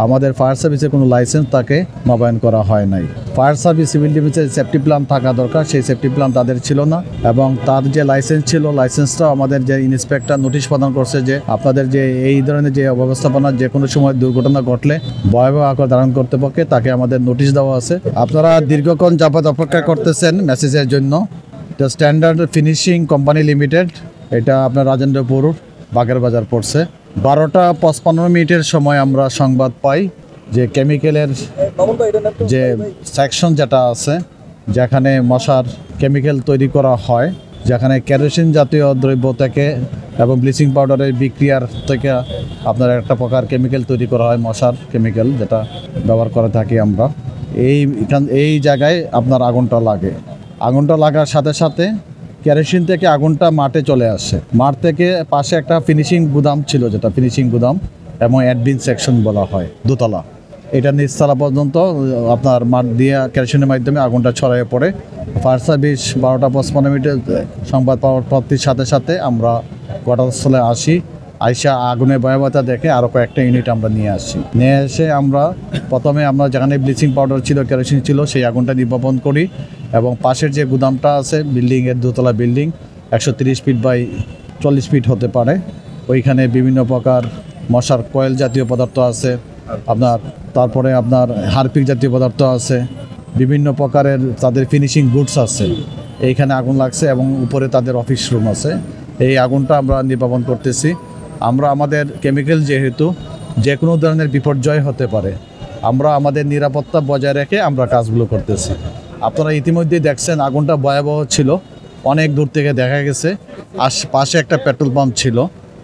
আমাদের ফায়ার সার্ভিসের কোনো লাইসেন্স তাকে নবায়ন করা হয় নাই। ফায়ার সার্ভিস সিভিল ডিফেন্সের সেফটি প্ল্যান থাকা দরকার, সেই সেফটি প্ল্যান তাদের ছিল না এবং তার যে লাইসেন্স ছিল লাইসেন্সটাও আমাদের যে ইন্সপেক্টর নোটিশ প্রদান করছে যে আপনাদের যে এই ধরনের যে ব্যবস্থাপনা যে কোনো সময় দুর্ঘটনা ঘটলে ভয়াবহ আকার ধারণ কর্তৃপক্ষে তাকে আমাদের নোটিশ দেওয়া আছে। আপনারা দীর্ঘক্ষণ যাবত অপেক্ষা করতেছেন মেসেজের জন্য। The standard finishing company limited, এটা আপনার রাজেন্দ্রপুর বাগের বাজার পড়ছে। 12:55 সময় আমরা সংবাদ পাই যে কেমিক্যালের যে সেকশন যেটা আছে যেখানে মশার কেমিক্যাল তৈরি করা হয়, যেখানে কেরোসিন জাতীয় দ্রব্য থেকে এবং ব্লিচিং পাউডারের বিক্রিয়ার থেকে আপনার একটা প্রকার কেমিক্যাল তৈরি করা হয়, মশার কেমিক্যাল যেটা ব্যবহার করে থাকি আমরা। এই জায়গায় আপনার আগুনটা লাগে। আগুনটা লাগার সাথে সাথে কেরোসিন থেকে আগুনটা মাঠে চলে আসে। মাঠ থেকে পাশে একটা ফিনিশিং গুদাম ছিল, যেটা ফিনিশিং গুদাম এবং অ্যাডমিন সেকশন বলা হয়, দোতলা। এটা নিচতলা পর্যন্ত আপনার মাঠ দিয়ে কেরোসিনের মাধ্যমে আগুনটা ছড়িয়ে পড়ে। ফায়ার সার্ভিস 12:55 সংবাদ পাওয়ার প্রাপ্তির সাথে সাথে আমরা ঘটনাস্থলে আসি। আইসা আগুনের ভয়াবহতা দেখে আরও কয়েকটা ইউনিট আমরা নিয়ে আসি। নিয়ে এসে আমরা প্রথমে আমরা যেখানে ব্লিচিং পাউডার ছিল, কেরোসিন ছিল, সেই আগুনটা নির্বাপন করি এবং পাশের যে গুদামটা আছে বিল্ডিংয়ের দোতলা বিল্ডিং 130 ফিট বাই 40 ফিট হতে পারে, ওইখানে বিভিন্ন প্রকার মশার কয়েল জাতীয় পদার্থ আছে তারপরে আপনার হারপিক জাতীয় পদার্থ আছে, বিভিন্ন প্রকারের তাদের ফিনিশিং গুডস আছে। এইখানে আগুন লাগছে এবং উপরে তাদের অফিস রুম আছে। এই আগুনটা আমরা নির্বাপন করতেছি। আমরা আমাদের কেমিক্যাল যেহেতু যে কোনো ধরনের বিপর্যয় হতে পারে, আমরা আমাদের নিরাপত্তা বজায় রেখে আমরা কাজগুলো করতেছি। আপনারা ইতিমধ্যেই দেখছেন আগুনটা ভয়াবহ ছিল, অনেক দূর থেকে দেখা গেছে। পাশে একটা পেট্রোল পাম্প ছিল,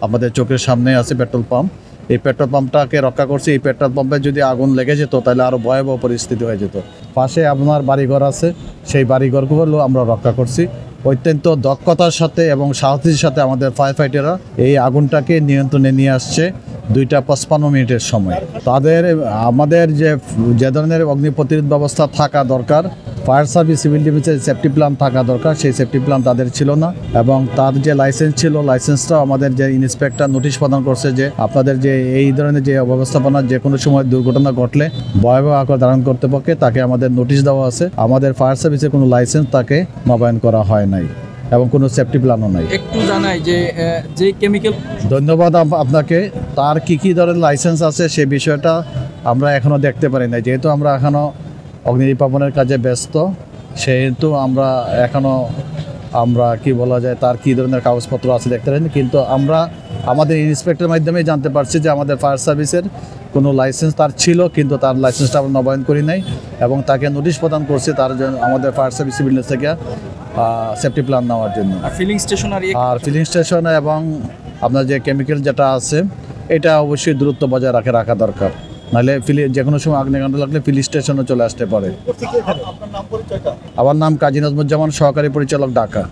আমাদের চোখের সামনে আছে পেট্রোল পাম্প। এই পেট্রোল পাম্পটাকে রক্ষা করছি। এই পেট্রোল পাম্পে যদি আগুন লেগে যেত তাহলে আরও ভয়াবহ পরিস্থিতি হয়ে যেত। পাশে আপনার বাড়িঘর আছে, সেই বাড়িঘরগুলো আমরা রক্ষা করছি। অত্যন্ত দক্ষতার সাথে এবং সাহসের সাথে আমাদের ফায়ার ফাইটাররা এই আগুনটাকে নিয়ন্ত্রণে নিয়ে আসছে 2:55 সময়। আমাদের যে ধরনের অগ্নি প্রতিরোধ ব্যবস্থা থাকা দরকার, ফায়ার সার্ভিস সিভিল ডিফেন্সের সেফটি প্ল্যান থাকা দরকার, সেই সেফটি প্ল্যান তাদের ছিল না এবং তার যে লাইসেন্স ছিল লাইসেন্সটাও আমাদের যে ইন্সপেক্টর নোটিশ প্রদান করছে যে আপনাদের যে এই ধরনের যে ব্যবস্থাপনা যে কোনো সময় দুর্ঘটনা ঘটলে ভয়াবহ আকার ধারণ কর্তৃপক্ষে তাকে আমাদের নোটিশ দেওয়া আছে। আমাদের ফায়ার সার্ভিসের কোনো লাইসেন্স তাকে নবায়ন করা হয় নাই এবং কোনো সেফটি প্ল্যানও নাই। একটু জানাই যে কেমিক্যাল। ধন্যবাদ আপনাকে। তার কি ধরনের লাইসেন্স আছে সে বিষয়টা আমরা এখনও দেখতে পারি না, যেহেতু আমরা এখনও অগ্নি নির্বাপনের কাজে ব্যস্ত, সেহেতু আমরা কি বলা যায় তার কী ধরনের কাগজপত্র আছে দেখতে পারিনি। কিন্তু আমরা আমাদের ইন্সপেক্টরের মাধ্যমে জানতে পারছি যে আমাদের ফায়ার সার্ভিসের কোনো লাইসেন্স তার ছিল, কিন্তু তার লাইসেন্সটা আমরা নবায়ন করি নাই এবং তাকে নোটিশ প্রদান করছি তার জন্য আমাদের ফায়ার সার্ভিস সিভিল থেকে সেফটি প্ল্যান নেওয়ার জন্য। আর ফিলিং স্টেশন এবং আপনার যে কেমিক্যাল যেটা আছে এটা অবশ্যই দূরত্ব বজায় রাখা দরকার, নাহলে যে কোনো সময় আগ্নেয়কাণ্ড লাগলে ফিলিং স্টেশনে চলে আসতে পারে। আমার নাম কাজী নজমুজ্জামান, সহকারী পরিচালক, ঢাকা।